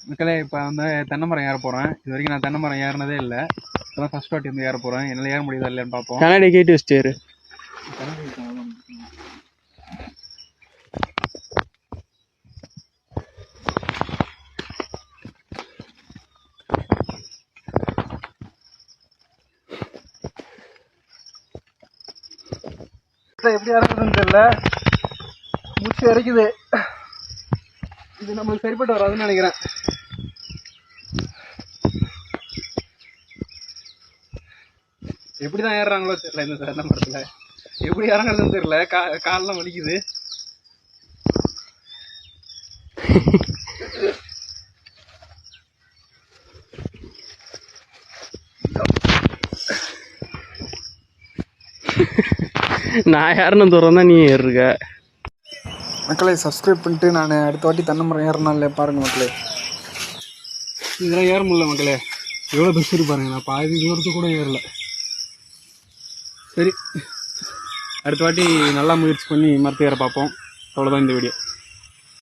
மக்களே இப்போ வந்து தென்னை மரம் ஏற போகிறேன். இது வரைக்கும் நான் தென்னை மரம் ஏறினதே இல்லை. இப்போதான் ஃபர்ஸ்ட் வாட்டி வந்து ஏற போகிறேன். என்னால் ஏற முடியுதா இல்லையான்னு பார்ப்போம். கண்ணாடி கேட்டு வச்சுட்டாரு. எப்படி இறங்குதுன்னு தெரியல, மூச்சு இறக்குது. இது நம்மளுக்கு சரிப்பட்டு வராதுன்னு நினைக்கிறேன். எப்படிதான் ஏறுறாங்களோ தெரியல. இந்த தென்னை மரத்துல எப்படி இறங்குறதுன்னு தெரியல. காலெல்லாம் வலிக்குது. நான் ஏறணும் தூரம் தான் நீ ஏறுக. மக்களை சப்ஸ்கிரைப் பண்ணிட்டு நான் அடுத்த வாட்டி தென்னை மரம் ஏறினால பாருங்க மக்களே. இதெல்லாம் ஏற முடியல மக்களே. எவ்வளோ பெருசு பாருங்க. நான் பாதி தூரத்துக்கு கூட ஏறல. சரி, அடுத்த வாட்டி நல்லா முயற்சி பண்ணி மரத்தை ஏற பார்ப்போம். அவ்வளோதான் இந்த வீடியோ.